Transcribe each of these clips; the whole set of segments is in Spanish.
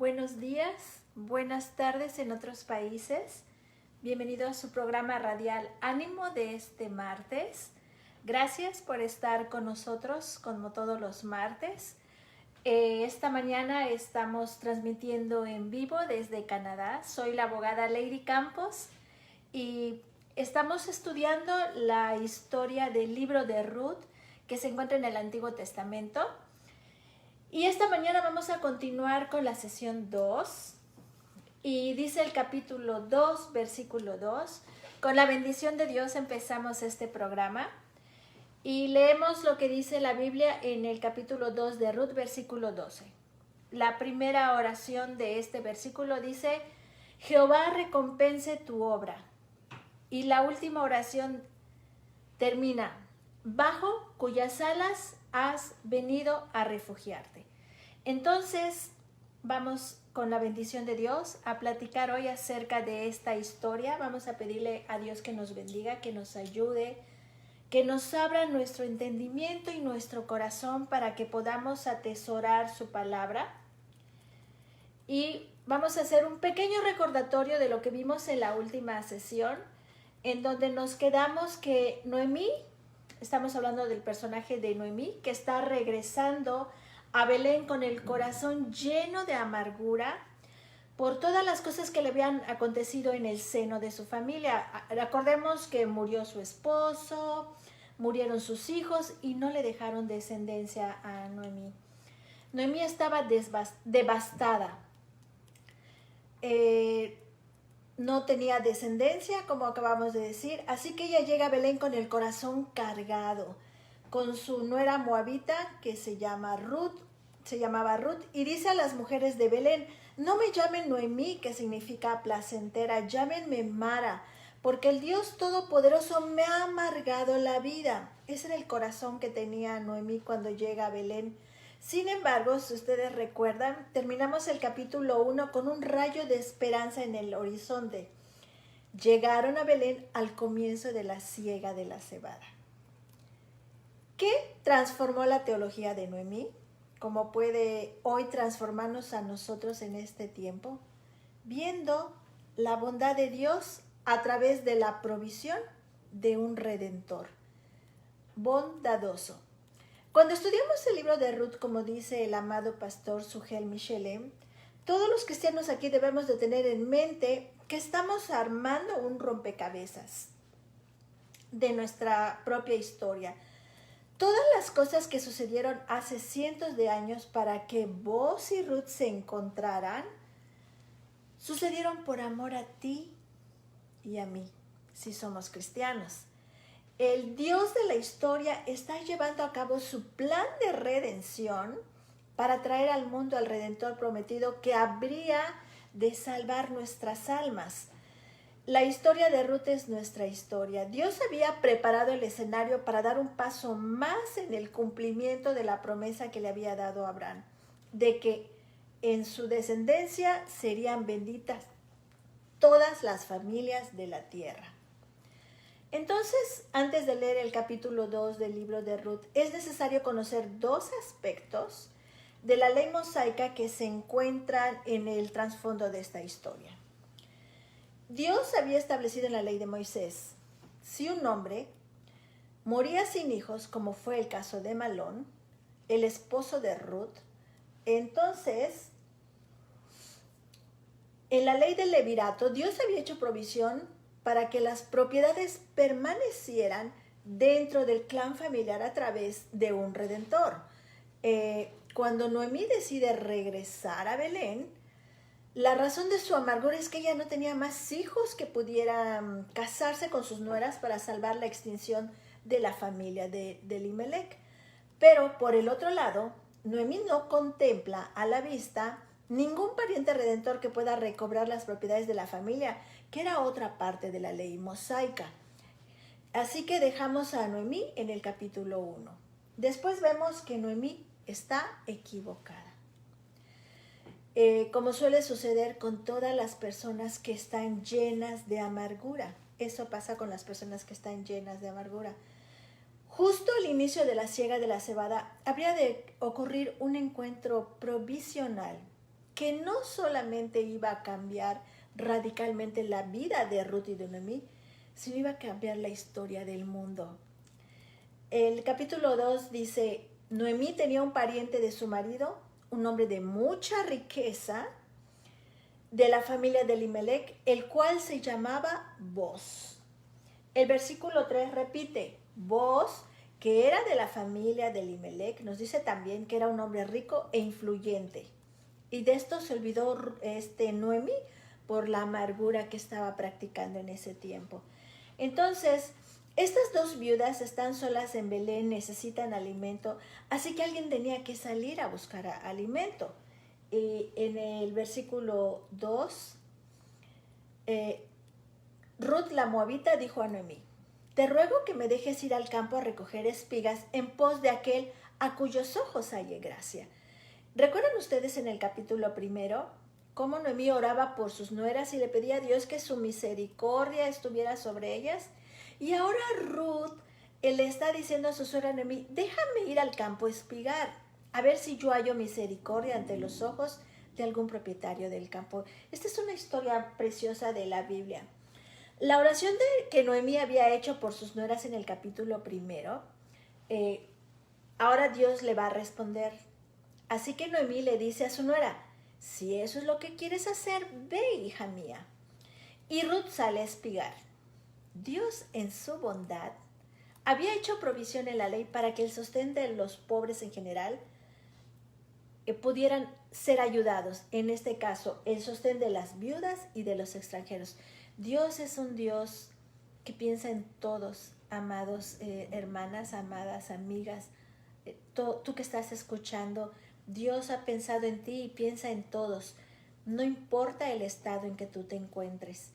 Buenos días, buenas tardes en otros países. Bienvenido a su programa radial Ánimo de este martes. Gracias por estar con nosotros como todos los martes. Esta mañana estamos transmitiendo en vivo desde Canadá. Soy la abogada Lady Campos y estamos estudiando la historia del libro de Ruth que se encuentra en el Antiguo Testamento. Y esta mañana vamos a continuar con la sesión 2 y dice el capítulo 2, versículo 2. Con la bendición de Dios empezamos este programa y leemos lo que dice la Biblia en el capítulo 2 de Ruth, versículo 12. La primera oración de este versículo dice: Jehová recompense tu obra. Y la última oración termina: bajo cuyas alas has venido a refugiarte. Entonces vamos con la bendición de Dios a platicar hoy acerca de esta historia. Vamos a pedirle a Dios que nos bendiga, que nos ayude, que nos abra nuestro entendimiento y nuestro corazón para que podamos atesorar su palabra. Y vamos a hacer un pequeño recordatorio de lo que vimos en la última sesión, en donde nos quedamos que Noemí, estamos hablando del personaje de Noemí, que está regresando a Belén con el corazón lleno de amargura por todas las cosas que le habían acontecido en el seno de su familia. Recordemos que murió su esposo, murieron sus hijos y no le dejaron descendencia a Noemí. Noemí estaba devastada. No tenía descendencia, como acabamos de decir, así que ella llega a Belén con el corazón cargado, con su nuera moabita que se llamaba Ruth, y dice a las mujeres de Belén: no me llamen Noemí, que significa placentera, llámenme Mara, porque el Dios Todopoderoso me ha amargado la vida. Ese era el corazón que tenía Noemí cuando llega a Belén. Sin embargo, si ustedes recuerdan, terminamos el capítulo 1 con un rayo de esperanza en el horizonte. Llegaron a Belén al comienzo de la siega de la cebada. ¿Qué transformó la teología de Noemí? ¿Cómo puede hoy transformarnos a nosotros en este tiempo? Viendo la bondad de Dios a través de la provisión de un redentor bondadoso. Cuando estudiamos el libro de Ruth, como dice el amado pastor Sugel Michelem, todos los cristianos aquí debemos de tener en mente que estamos armando un rompecabezas de nuestra propia historia. Todas las cosas que sucedieron hace cientos de años para que Boaz y Ruth se encontraran, sucedieron por amor a ti y a mí, si somos cristianos. El Dios de la historia está llevando a cabo su plan de redención para traer al mundo al Redentor prometido que habría de salvar nuestras almas. La historia de Ruth es nuestra historia. Dios había preparado el escenario para dar un paso más en el cumplimiento de la promesa que le había dado a Abraham, de que en su descendencia serían benditas todas las familias de la tierra. Entonces, antes de leer el capítulo 2 del libro de Ruth, es necesario conocer dos aspectos de la ley mosaica que se encuentran en el trasfondo de esta historia. Dios había establecido en la ley de Moisés: si un hombre moría sin hijos, como fue el caso de Malón, el esposo de Ruth, entonces en la ley del levirato Dios había hecho provisión para que las propiedades permanecieran dentro del clan familiar a través de un redentor. Cuando Noemí decide regresar a Belén, la razón de su amargura es que ella no tenía más hijos que pudieran casarse con sus nueras para salvar la extinción de la familia de Elimelech. Pero por el otro lado, Noemí no contempla a la vista ningún pariente redentor que pueda recobrar las propiedades de la familia, que era otra parte de la ley mosaica. Así que dejamos a Noemí en el capítulo 1. Después vemos que Noemí está equivocada. Como suele suceder con todas las personas que están llenas de amargura. Eso pasa con las personas que están llenas de amargura. Justo al inicio de la siega de la cebada habría de ocurrir un encuentro provisional que no solamente iba a cambiar radicalmente la vida de Ruth y de Noemí, sino iba a cambiar la historia del mundo. El capítulo 2 dice, Noemí tenía un pariente de su marido, un hombre de mucha riqueza, de la familia de Elimelech, el cual se llamaba Boz. El versículo 3 repite, Boz, que era de la familia de Elimelech, nos dice también que era un hombre rico e influyente. Y de esto se olvidó Noemí por la amargura que estaba practicando en ese tiempo. Entonces, estas dos viudas están solas en Belén, necesitan alimento, así que alguien tenía que salir a buscar alimento. Y en el versículo 2, Ruth la moabita dijo a Noemí, te ruego que me dejes ir al campo a recoger espigas en pos de aquel a cuyos ojos hallé gracia. ¿Recuerdan ustedes en el capítulo 1 cómo Noemí oraba por sus nueras y le pedía a Dios que su misericordia estuviera sobre ellas? Y ahora Ruth le está diciendo a su suegra Noemí, déjame ir al campo a espigar, a ver si yo hallo misericordia ante los ojos de algún propietario del campo. Esta es una historia preciosa de la Biblia. La oración que Noemí había hecho por sus nueras en el capítulo 1, ahora Dios le va a responder. Así que Noemí le dice a su nuera, si eso es lo que quieres hacer, ve, hija mía. Y Ruth sale a espigar. Dios, en su bondad, había hecho provisión en la ley para que el sostén de los pobres en general pudieran ser ayudados. En este caso, el sostén de las viudas y de los extranjeros. Dios es un Dios que piensa en todos, amados hermanas, amadas amigas. Tú que estás escuchando, Dios ha pensado en ti y piensa en todos. No importa el estado en que tú te encuentres.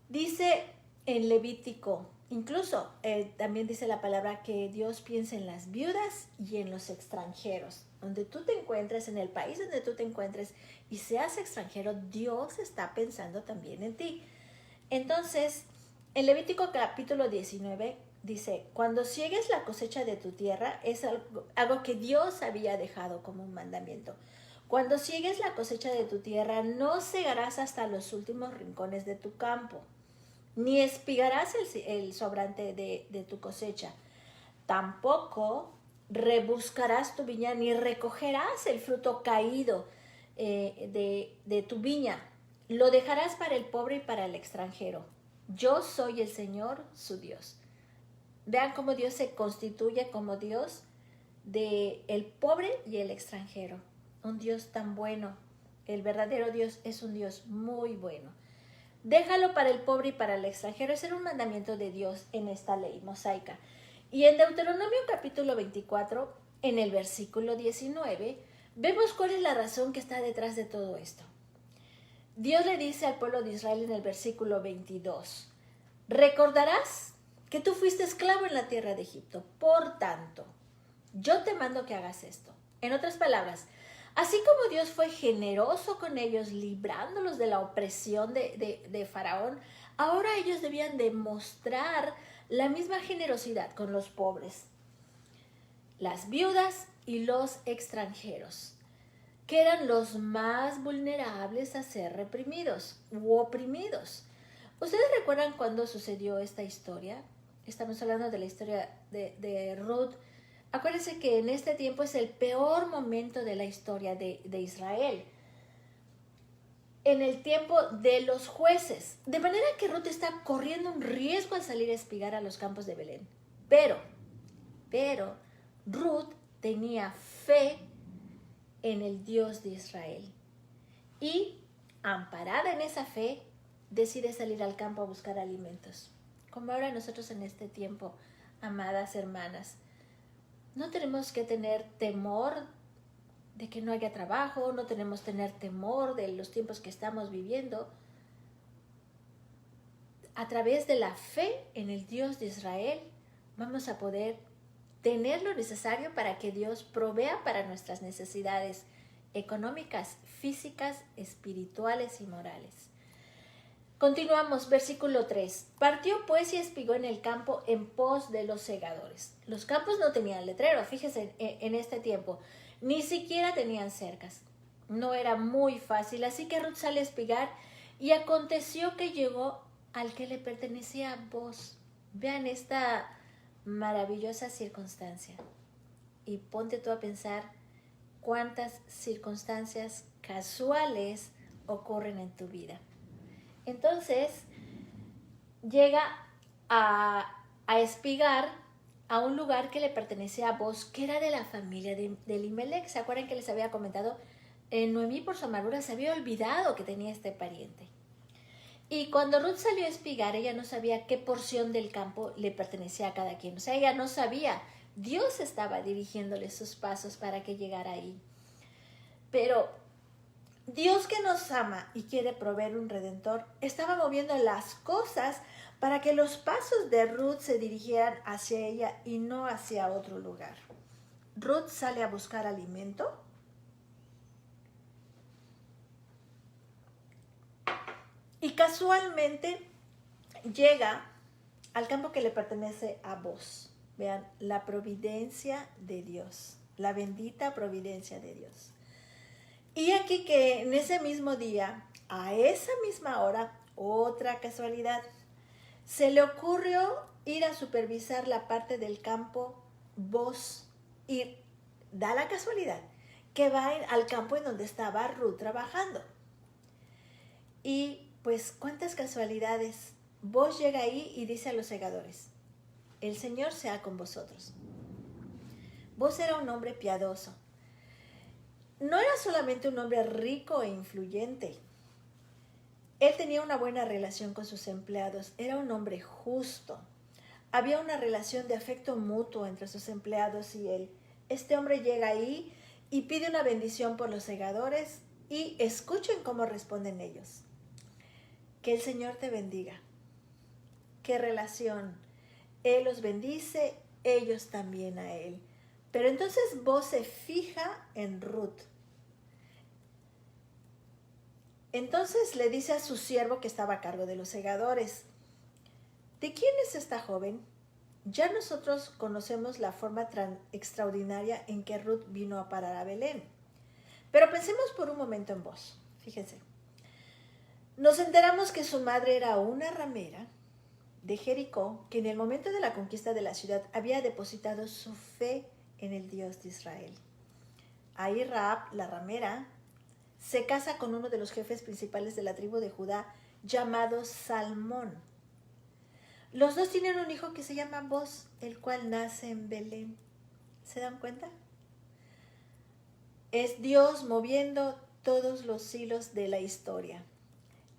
Dice en Levítico, incluso también dice la palabra que Dios piensa en las viudas y en los extranjeros. Donde tú te encuentres, en el país donde tú te encuentres y seas extranjero, Dios está pensando también en ti. Entonces, en Levítico capítulo 19 dice, cuando ciegues la cosecha de tu tierra, es algo que Dios había dejado como un mandamiento. Cuando ciegues la cosecha de tu tierra, no cegarás hasta los últimos rincones de tu campo, ni espigarás el sobrante de tu cosecha. Tampoco rebuscarás tu viña, ni recogerás el fruto caído de tu viña. Lo dejarás para el pobre y para el extranjero. Yo soy el Señor, su Dios. Vean cómo Dios se constituye como Dios del pobre y el extranjero. Un Dios tan bueno. El verdadero Dios es un Dios muy bueno. Déjalo para el pobre y para el extranjero. Ese era un mandamiento de Dios en esta ley mosaica. Y en Deuteronomio capítulo 24, en el versículo 19, vemos cuál es la razón que está detrás de todo esto. Dios le dice al pueblo de Israel en el versículo 22, recordarás que tú fuiste esclavo en la tierra de Egipto. Por tanto, yo te mando que hagas esto. En otras palabras, así como Dios fue generoso con ellos, librándolos de la opresión de Faraón, ahora ellos debían demostrar la misma generosidad con los pobres, las viudas y los extranjeros, que eran los más vulnerables a ser reprimidos u oprimidos. ¿Ustedes recuerdan cuándo sucedió esta historia? Estamos hablando de la historia de Ruth. Acuérdense que en este tiempo es el peor momento de la historia de Israel. En el tiempo de los jueces. De manera que Ruth está corriendo un riesgo al salir a espigar a los campos de Belén. Pero Ruth tenía fe en el Dios de Israel. Y, amparada en esa fe, decide salir al campo a buscar alimentos. Como ahora nosotros en este tiempo, amadas hermanas, no tenemos que tener temor de que no haya trabajo, no tenemos que tener temor de los tiempos que estamos viviendo. A través de la fe en el Dios de Israel, vamos a poder tener lo necesario para que Dios provea para nuestras necesidades económicas, físicas, espirituales y morales. Continuamos, versículo 3. Partió pues y espigó en el campo en pos de los segadores. Los campos no tenían letrero, fíjense en este tiempo, ni siquiera tenían cercas. no era muy fácil, así que Ruth sale a espigar y aconteció que llegó al que le pertenecía a Boaz. Vean esta maravillosa circunstancia y ponte tú a pensar cuántas circunstancias casuales ocurren en tu vida. Entonces llega a espigar a un lugar que le pertenecía a Boaz, que era de la familia de Elimelech. ¿Se acuerdan que les había comentado? Noemí por su amargura se había olvidado que tenía este pariente. Y cuando Ruth salió a espigar, ella no sabía qué porción del campo le pertenecía a cada quien. O sea, ella no sabía. Dios estaba dirigiéndole sus pasos para que llegara ahí. Pero Dios, que nos ama y quiere proveer un redentor, estaba moviendo las cosas para que los pasos de Ruth se dirigieran hacia ella y no hacia otro lugar. Ruth sale a buscar alimento. Y casualmente llega al campo que le pertenece a Boaz. Vean, la providencia de Dios, la bendita providencia de Dios. Y aquí que en ese mismo día, a esa misma hora, otra casualidad, se le ocurrió ir a supervisar la parte del campo Boaz. Y da la casualidad que va al campo en donde estaba Ruth trabajando. Y pues cuántas casualidades. Boaz llega ahí y dice a los segadores: el Señor sea con vosotros. Boaz era un hombre piadoso. No era solamente un hombre rico e influyente. Él tenía una buena relación con sus empleados. Era un hombre justo. Había una relación de afecto mutuo entre sus empleados y él. Este hombre llega ahí y pide una bendición por los segadores y escuchen cómo responden ellos. Que el Señor te bendiga. Qué relación. Él los bendice, ellos también a él. Pero entonces Boaz se fija en Ruth. Entonces le dice a su siervo que estaba a cargo de los segadores: ¿de quién es esta joven? Ya nosotros conocemos la forma tan extraordinaria en que Ruth vino a parar a Belén. Pero pensemos por un momento en Boaz. Fíjense. Nos enteramos que su madre era una ramera de Jericó, que en el momento de la conquista de la ciudad había depositado su fe en el Dios de Israel. Ahí Rahab, la ramera, se casa con uno de los jefes principales de la tribu de Judá, llamado Salmón. Los dos tienen un hijo que se llama Boaz, el cual nace en Belén. ¿Se dan cuenta? Es Dios moviendo todos los hilos de la historia.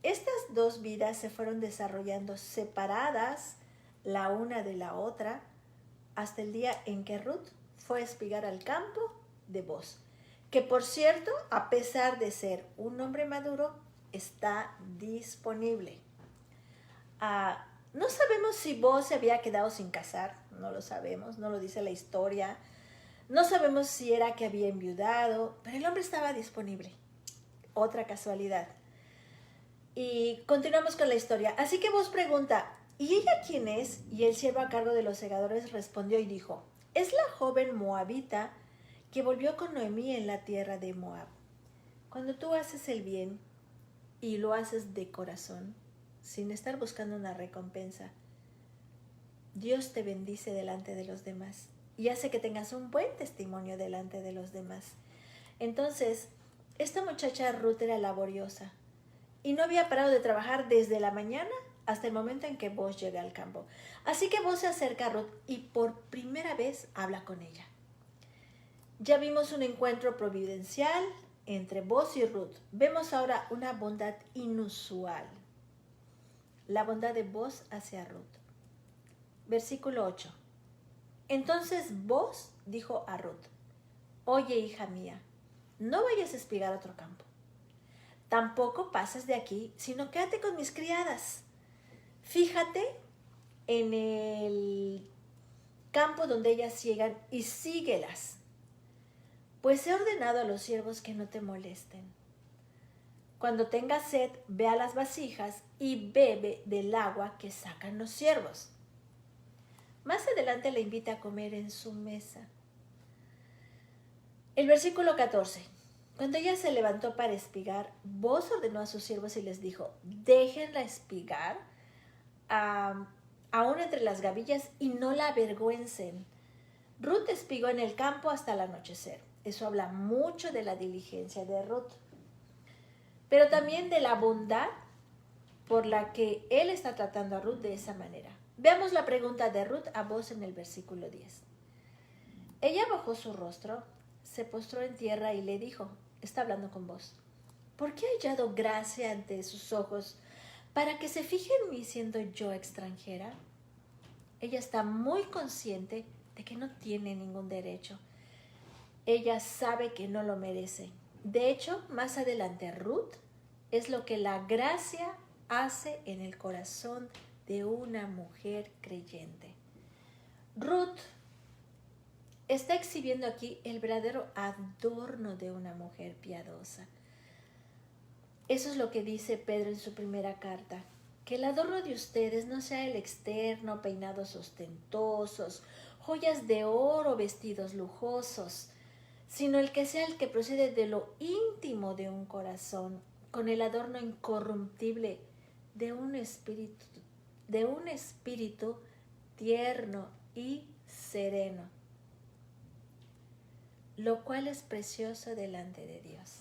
Estas dos vidas se fueron desarrollando separadas la una de la otra hasta el día en que Ruth fue a espigar al campo de Boaz, que por cierto, a pesar de ser un hombre maduro, está disponible. No sabemos si Boaz se había quedado sin casar, no lo sabemos, no lo dice la historia. No sabemos si era que había enviudado, pero el hombre estaba disponible. Otra casualidad. Y continuamos con la historia. Así que Boaz pregunta: ¿y ella quién es? Y el siervo a cargo de los segadores respondió y dijo: es la joven moabita que volvió con Noemí en la tierra de Moab. Cuando tú haces el bien y lo haces de corazón, sin estar buscando una recompensa, Dios te bendice delante de los demás y hace que tengas un buen testimonio delante de los demás. Entonces, esta muchacha Ruth era laboriosa y no había parado de trabajar desde la mañana hasta el momento en que Boaz llega al campo. Así que Boaz se acerca a Ruth y por primera vez habla con ella. Ya vimos un encuentro providencial entre Boaz y Ruth. Vemos ahora una bondad inusual. La bondad de Boaz hacia Ruth. Versículo 8. Entonces Boaz dijo a Ruth: oye, hija mía, no vayas a espigar a otro campo. Tampoco pases de aquí, sino quédate con mis criadas. Fíjate en el campo donde ellas llegan y síguelas. Pues he ordenado a los siervos que no te molesten. Cuando tengas sed, ve a las vasijas y bebe del agua que sacan los siervos. Más adelante le invita a comer en su mesa. El versículo 14. Cuando ella se levantó para espigar, Booz ordenó a sus siervos y les dijo: déjenla espigar aún entre las gavillas y no la avergüencen. Ruth espigó en el campo hasta el anochecer. Eso habla mucho de la diligencia de Ruth, pero también de la bondad por la que él está tratando a Ruth de esa manera. Veamos la pregunta de Ruth a Booz en el versículo 10. Ella bajó su rostro, se postró en tierra y le dijo, está hablando con Booz: ¿por qué he hallado gracia ante sus ojos para que se fije en mí siendo yo extranjera? Ella está muy consciente de que no tiene ningún derecho. Ella sabe que no lo merece. De hecho, más adelante Ruth es lo que la gracia hace en el corazón de una mujer creyente. Ruth está exhibiendo aquí el verdadero adorno de una mujer piadosa. Eso es lo que dice Pedro en su primera carta: que el adorno de ustedes no sea el externo, peinados ostentosos, joyas de oro, vestidos lujosos, sino el que sea el que procede de lo íntimo de un corazón, con el adorno incorruptible de un espíritu tierno y sereno, lo cual es precioso delante de Dios.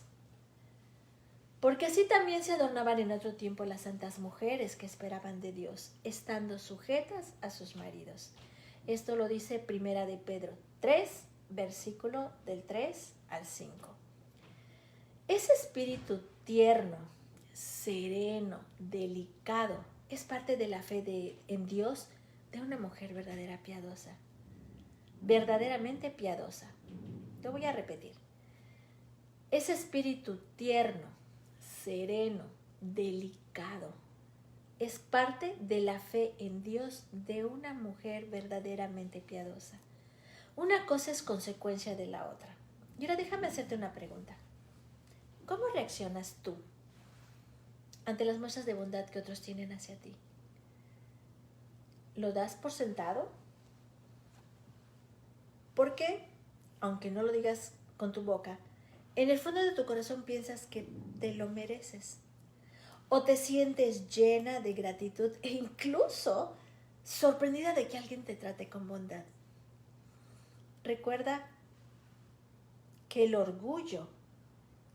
Porque así también se adornaban en otro tiempo las santas mujeres que esperaban de Dios, estando sujetas a sus maridos. Esto lo dice Primera de Pedro 3, versículo del 3 al 5. Ese espíritu tierno, sereno, delicado, es parte de la fe en Dios de una mujer piadosa. Verdaderamente piadosa. Lo voy a repetir. Ese espíritu tierno, sereno, delicado, es parte de la fe en Dios de una mujer verdaderamente piadosa. Una cosa es consecuencia de la otra. Y ahora déjame hacerte una pregunta. ¿Cómo reaccionas tú ante las muestras de bondad que otros tienen hacia ti? ¿Lo das por sentado? ¿Por qué? Aunque no lo digas con tu boca, en el fondo de tu corazón piensas que te lo mereces. O te sientes llena de gratitud e incluso sorprendida de que alguien te trate con bondad. Recuerda que el orgullo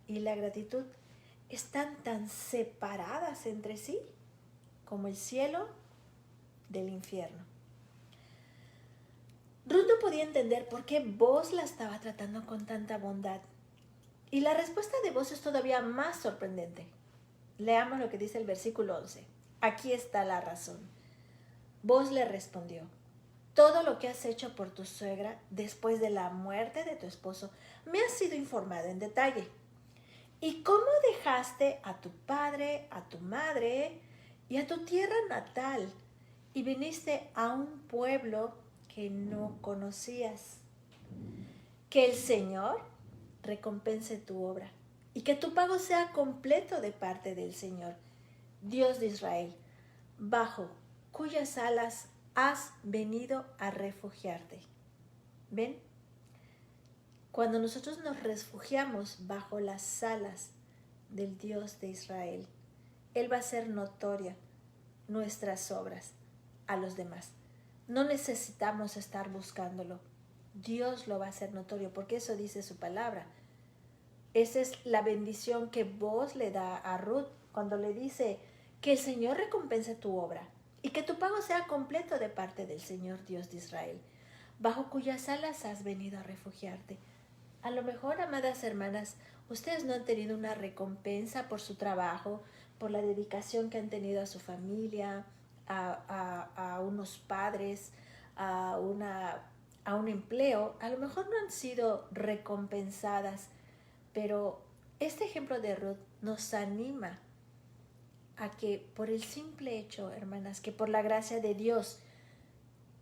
y la gratitud están tan separadas entre sí como el cielo del infierno. Ruth no podía entender por qué Booz la estaba tratando con tanta bondad. Y la respuesta de Booz es todavía más sorprendente. Leamos lo que dice el versículo 11. Aquí está la razón. Booz le respondió: todo lo que has hecho por tu suegra después de la muerte de tu esposo me ha sido informado en detalle. ¿Y cómo dejaste a tu padre, a tu madre y a tu tierra natal y viniste a un pueblo que no conocías? Que el Señor recompense tu obra y que tu pago sea completo de parte del Señor, Dios de Israel, bajo cuyas alas has venido a refugiarte. ¿Ven? Cuando nosotros nos refugiamos bajo las alas del Dios de Israel, Él va a hacer notoria nuestras obras a los demás. No necesitamos estar buscándolo. Dios lo va a hacer notorio, porque eso dice su palabra. Esa es la bendición que Booz le da a Ruth cuando le dice que el Señor recompense tu obra y que tu pago sea completo de parte del Señor Dios de Israel, bajo cuyas alas has venido a refugiarte. A lo mejor, amadas hermanas, ustedes no han tenido una recompensa por su trabajo, por la dedicación que han tenido a su familia, a unos padres, a un empleo. A lo mejor no han sido recompensadas, pero este ejemplo de Ruth nos anima a que por el simple hecho, hermanas, que por la gracia de Dios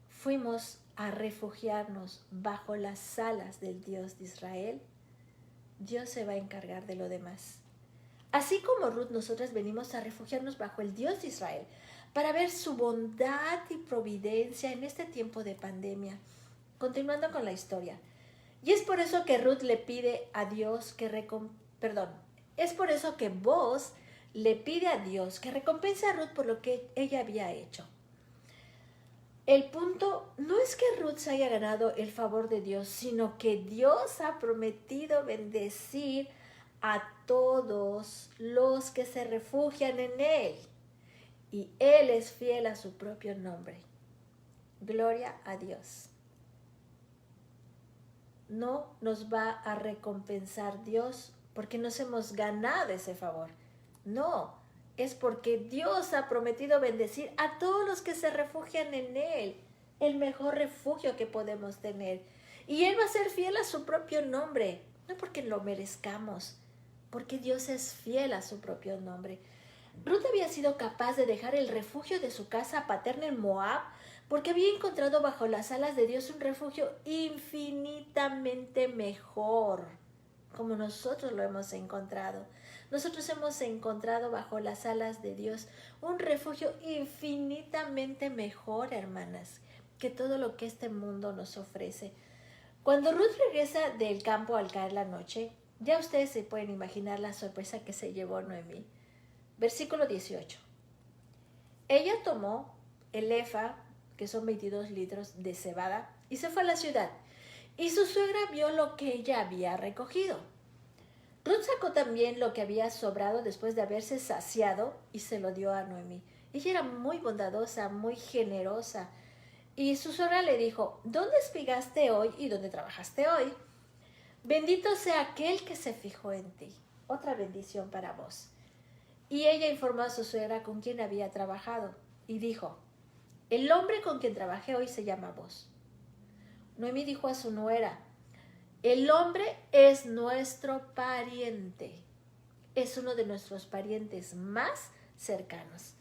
fuimos a refugiarnos bajo las alas del Dios de Israel, Dios se va a encargar de lo demás. Así como Ruth, nosotras venimos a refugiarnos bajo el Dios de Israel para ver su bondad y providencia en este tiempo de pandemia. Continuando con la historia. Y es por eso que Ruth le pide a Dios que perdón, es por eso que Boaz le pide a Dios que recompense a Ruth por lo que ella había hecho. El punto no es que Ruth se haya ganado el favor de Dios, sino que Dios ha prometido bendecir a todos los que se refugian en Él. Y Él es fiel a su propio nombre. Gloria a Dios. No nos va a recompensar Dios porque nos hemos ganado ese favor. No, es porque Dios ha prometido bendecir a todos los que se refugian en Él, el mejor refugio que podemos tener. Y Él va a ser fiel a su propio nombre, no porque lo merezcamos, porque Dios es fiel a su propio nombre. Ruth había sido capaz de dejar el refugio de su casa paterna en Moab porque había encontrado bajo las alas de Dios un refugio infinitamente mejor, como nosotros lo hemos encontrado. Nosotros hemos encontrado bajo las alas de Dios un refugio infinitamente mejor, hermanas, que todo lo que este mundo nos ofrece. Cuando Ruth regresa del campo al caer la noche, ya ustedes se pueden imaginar la sorpresa que se llevó Noemí. Versículo 18. Ella tomó el efa, que son 22 litros de cebada, y se fue a la ciudad. Y su suegra vio lo que ella había recogido. Ruth sacó también lo que había sobrado después de haberse saciado y se lo dio a Noemí. Ella era muy bondadosa, muy generosa. Y su suegra le dijo, ¿dónde espigaste hoy y dónde trabajaste hoy? Bendito sea aquel que se fijó en ti. Otra bendición para vos. Y ella informó a su suegra con quien había trabajado y dijo, el hombre con quien trabajé hoy se llama Boaz. Noemí dijo a su nuera, el hombre es nuestro pariente, es uno de nuestros parientes más cercanos.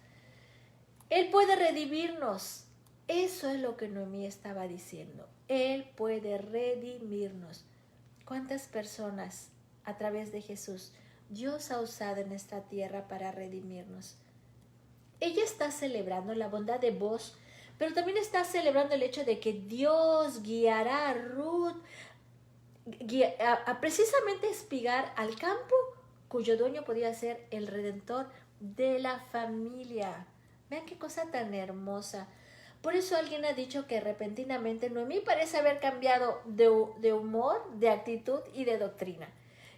Él puede redimirnos. Eso es lo que Noemí estaba diciendo. Él puede redimirnos. ¿Cuántas personas a través de Jesús Dios ha usado en esta tierra para redimirnos? Ella está celebrando la bondad de Boaz, pero también está celebrando el hecho de que Dios guiará a Ruth a precisamente espigar al campo cuyo dueño podía ser el redentor de la familia. Vean qué cosa tan hermosa. Por eso alguien ha dicho que repentinamente Noemí parece haber cambiado de humor, de actitud y de doctrina.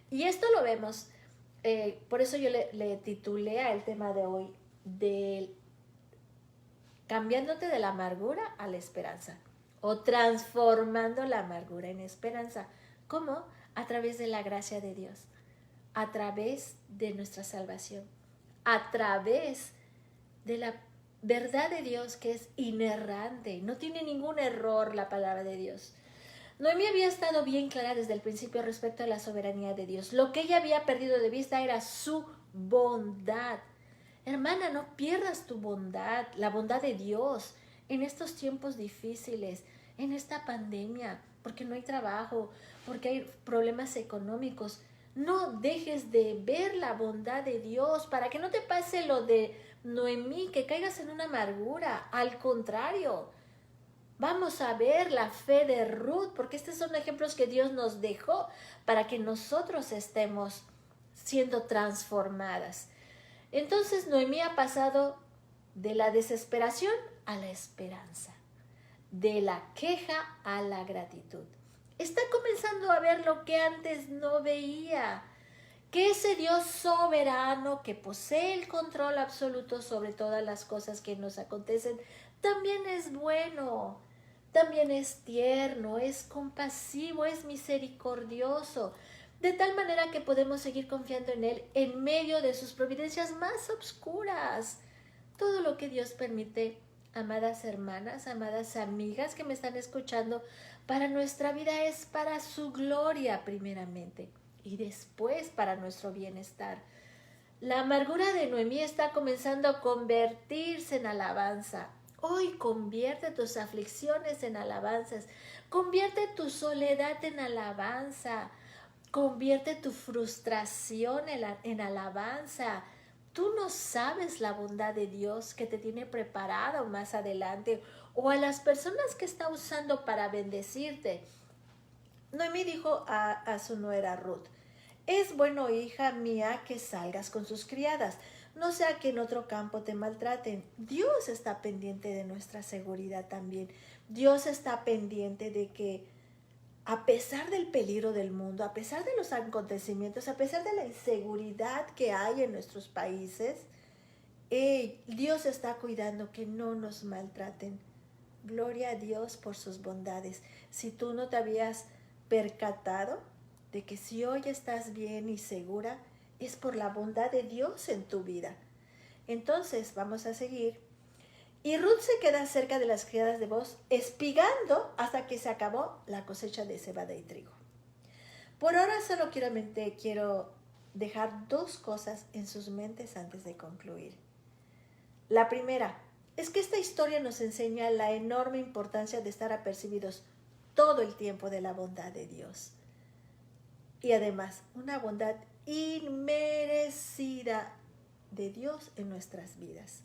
Y esto lo vemos, por eso yo le titulé al tema de hoy, cambiándote de la amargura a la esperanza, o transformando la amargura en esperanza. ¿Cómo? A través de la gracia de Dios, a través de nuestra salvación, a través de la verdad de Dios que es inerrante, no tiene ningún error la palabra de Dios. Noemí había estado bien clara desde el principio respecto a la soberanía de Dios. Lo que ella había perdido de vista era su bondad. Hermana, no pierdas tu bondad, la bondad de Dios en estos tiempos difíciles, en esta pandemia, porque no hay trabajo, porque hay problemas económicos. No dejes de ver la bondad de Dios para que no te pase lo de Noemí, que caigas en una amargura. Al contrario, vamos a ver la fe de Ruth, porque estos son ejemplos que Dios nos dejó para que nosotros estemos siendo transformadas. Entonces Noemí ha pasado de la desesperación a la esperanza, de la queja a la gratitud. Está comenzando a ver lo que antes no veía, que ese Dios soberano que posee el control absoluto sobre todas las cosas que nos acontecen, también es bueno, también es tierno, es compasivo, es misericordioso, de tal manera que podemos seguir confiando en Él en medio de sus providencias más obscuras. Todo lo que Dios permite, amadas hermanas, amadas amigas que me están escuchando, para nuestra vida es para su gloria primeramente y después para nuestro bienestar. La amargura de Noemí está comenzando a convertirse en alabanza. Hoy convierte tus aflicciones en alabanzas, convierte tu soledad en alabanza, convierte tu frustración en alabanza. Tú no sabes la bondad de Dios que te tiene preparado más adelante o a las personas que está usando para bendecirte. Noemí dijo a su nuera Ruth, Es bueno, hija mía, que salgas con sus criadas, no sea que en otro campo te maltraten. Dios está pendiente de nuestra seguridad también. Dios está pendiente de que a pesar del peligro del mundo, a pesar de los acontecimientos, a pesar de la inseguridad que hay en nuestros países, Dios está cuidando que no nos maltraten. Gloria a Dios por sus bondades. Si tú no te habías percatado de que si hoy estás bien y segura, es por la bondad de Dios en tu vida. Entonces, vamos a seguir. Y Ruth se queda cerca de las criadas de Boaz, espigando hasta que se acabó la cosecha de cebada y trigo. Por ahora solo quiero dejar dos cosas en sus mentes antes de concluir. La primera es que esta historia nos enseña la enorme importancia de estar apercibidos todo el tiempo de la bondad de Dios. Y además, una bondad inmerecida de Dios en nuestras vidas.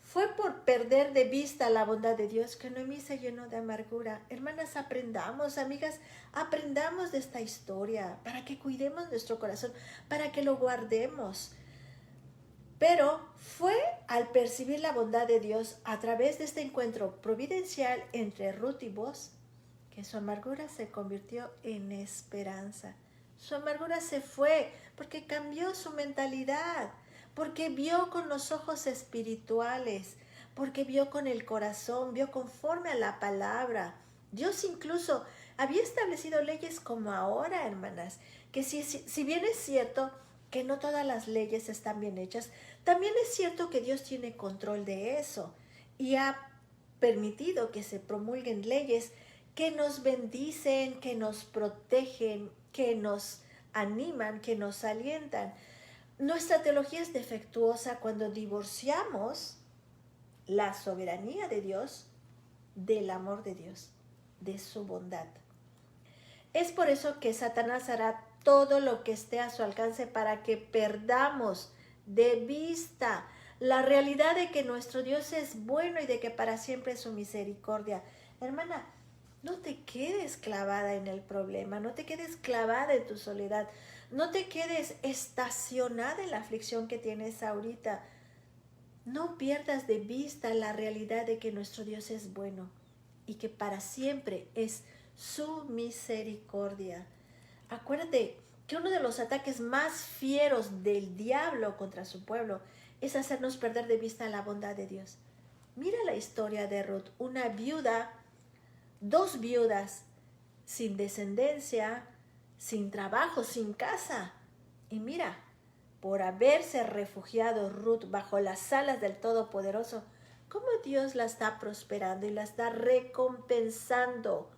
Fue por perder de vista la bondad de Dios que Noemí se llenó de amargura. Hermanas, aprendamos, amigas, aprendamos de esta historia para que cuidemos nuestro corazón, para que lo guardemos. Pero fue al percibir la bondad de Dios a través de este encuentro providencial entre Ruth y Boaz que su amargura se convirtió en esperanza. Su amargura se fue porque cambió su mentalidad, porque vio con los ojos espirituales, porque vio con el corazón, vio conforme a la palabra. Dios incluso había establecido leyes como ahora, hermanas, que si bien es cierto que no todas las leyes están bien hechas, también es cierto que Dios tiene control de eso y ha permitido que se promulguen leyes que nos bendicen, que nos protegen, que nos animan, que nos alientan. Nuestra teología es defectuosa cuando divorciamos la soberanía de Dios del amor de Dios, de su bondad. Es por eso que Satanás hará todo lo que esté a su alcance para que perdamos de vista la realidad de que nuestro Dios es bueno y de que para siempre es su misericordia. Hermana, no te quedes clavada en el problema, no te quedes clavada en tu soledad, no te quedes estacionada en la aflicción que tienes ahorita. No pierdas de vista la realidad de que nuestro Dios es bueno y que para siempre es su misericordia. Acuérdate que uno de los ataques más fieros del diablo contra su pueblo es hacernos perder de vista la bondad de Dios. Mira la historia de Ruth, una viuda, dos viudas, sin descendencia, sin trabajo, sin casa. Y mira, por haberse refugiado Ruth bajo las alas del Todopoderoso, cómo Dios la está prosperando y la está recompensando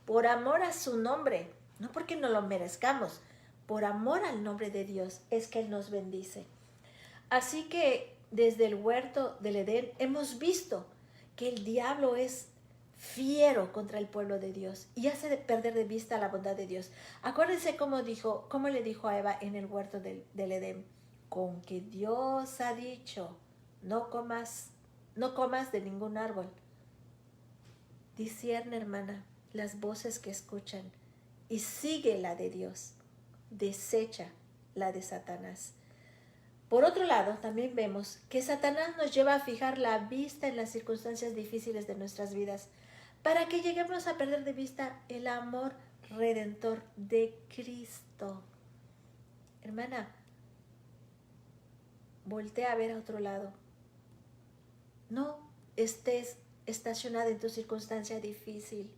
por amor a su nombre, no porque no lo merezcamos, por amor al nombre de Dios es que Él nos bendice. Así que desde el huerto del Edén hemos visto que el diablo es fiero contra el pueblo de Dios y hace perder de vista la bondad de Dios. Acuérdense cómo le dijo a Eva en el huerto del Edén: con que Dios ha dicho, no comas de ningún árbol. Discierne, hermana, las voces que escuchan y sigue la de Dios, desecha la de Satanás. Por otro lado, también vemos que Satanás nos lleva a fijar la vista en las circunstancias difíciles de nuestras vidas para que lleguemos a perder de vista el amor redentor de Cristo. Hermana, voltea a ver a otro lado. No estés estacionada en tu circunstancia difícil.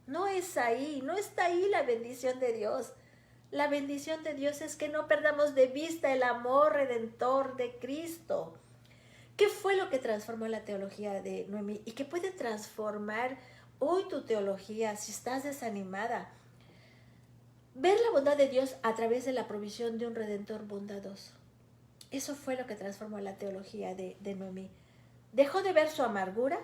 No es ahí, no está ahí la bendición de Dios. La bendición de Dios es que no perdamos de vista el amor redentor de Cristo. ¿Qué fue lo que transformó la teología de Noemí y qué puede transformar hoy tu teología si estás desanimada? Ver la bondad de Dios a través de la provisión de un redentor bondadoso. Eso fue lo que transformó la teología de Noemí. Dejó de ver su amargura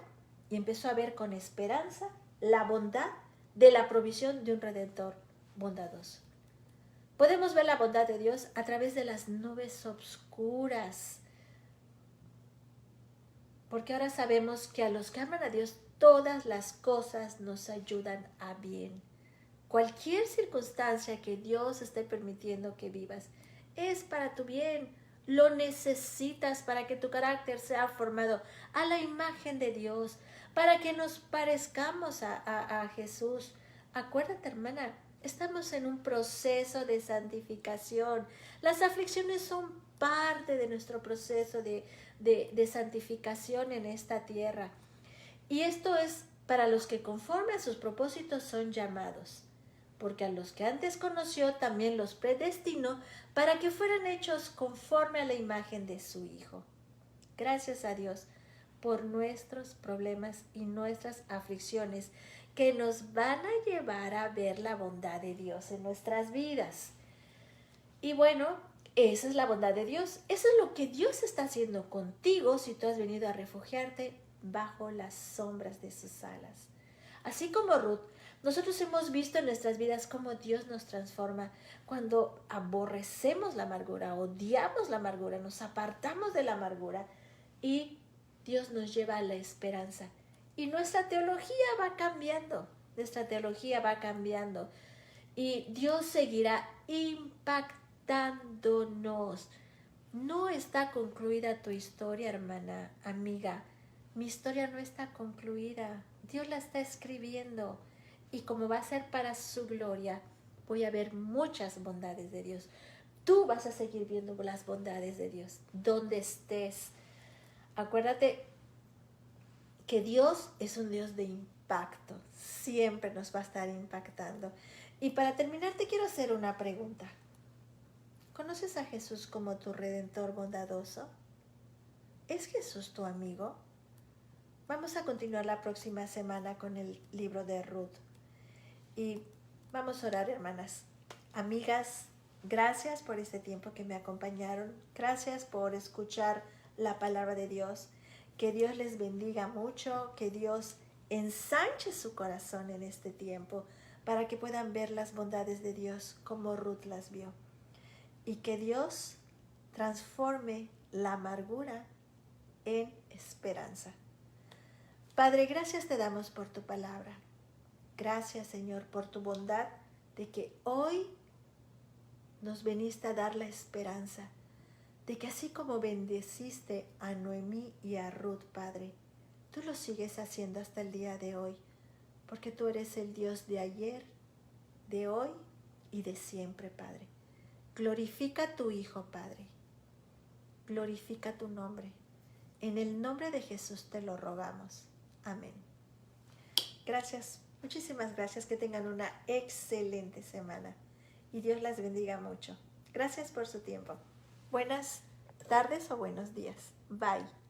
y empezó a ver con esperanza la bondad de la provisión de un redentor bondadoso. Podemos ver la bondad de Dios a través de las nubes oscuras, porque ahora sabemos que a los que aman a Dios todas las cosas nos ayudan a bien. Cualquier circunstancia que Dios esté permitiendo que vivas es para tu bien. Lo necesitas para que tu carácter sea formado a la imagen de Dios, para que nos parezcamos a Jesús. Acuérdate, hermana, estamos en un proceso de santificación. Las aflicciones son parte de nuestro proceso de santificación en esta tierra. Y esto es para los que conforme a sus propósitos son llamados, porque a los que antes conoció también los predestinó para que fueran hechos conforme a la imagen de su Hijo. Gracias a Dios por nuestros problemas y nuestras aflicciones que nos van a llevar a ver la bondad de Dios en nuestras vidas. Y bueno, esa es la bondad de Dios. Eso es lo que Dios está haciendo contigo si tú has venido a refugiarte bajo las sombras de sus alas. Así como Ruth, nosotros hemos visto en nuestras vidas cómo Dios nos transforma cuando aborrecemos la amargura, odiamos la amargura, nos apartamos de la amargura y Dios nos lleva a la esperanza. Y nuestra teología va cambiando, y Dios seguirá impactándonos. No está concluida tu historia, hermana, amiga. Mi historia no está concluida. Dios la está escribiendo. Y como va a ser para su gloria, voy a ver muchas bondades de Dios. Tú vas a seguir viendo las bondades de Dios donde estés. Acuérdate que Dios es un Dios de impacto. Siempre nos va a estar impactando. Y para terminar te quiero hacer una pregunta. ¿Conoces a Jesús como tu Redentor bondadoso? ¿Es Jesús tu amigo? Vamos a continuar la próxima semana con el libro de Ruth. Y vamos a orar, hermanas. Amigas, gracias por este tiempo que me acompañaron. Gracias por escuchar la palabra de Dios. Que Dios les bendiga mucho. Que Dios ensanche su corazón en este tiempo para que puedan ver las bondades de Dios como Ruth las vio. Y que Dios transforme la amargura en esperanza. Padre, gracias te damos por tu palabra. Gracias, Señor, por tu bondad de que hoy nos veniste a dar la esperanza de que así como bendeciste a Noemí y a Ruth, Padre, tú lo sigues haciendo hasta el día de hoy, porque tú eres el Dios de ayer, de hoy y de siempre, Padre. Glorifica a tu Hijo, Padre. Glorifica tu nombre. En el nombre de Jesús te lo rogamos. Amén. Gracias, muchísimas gracias. Que tengan una excelente semana. Y Dios las bendiga mucho. Gracias por su tiempo. Buenas tardes o buenos días. Bye.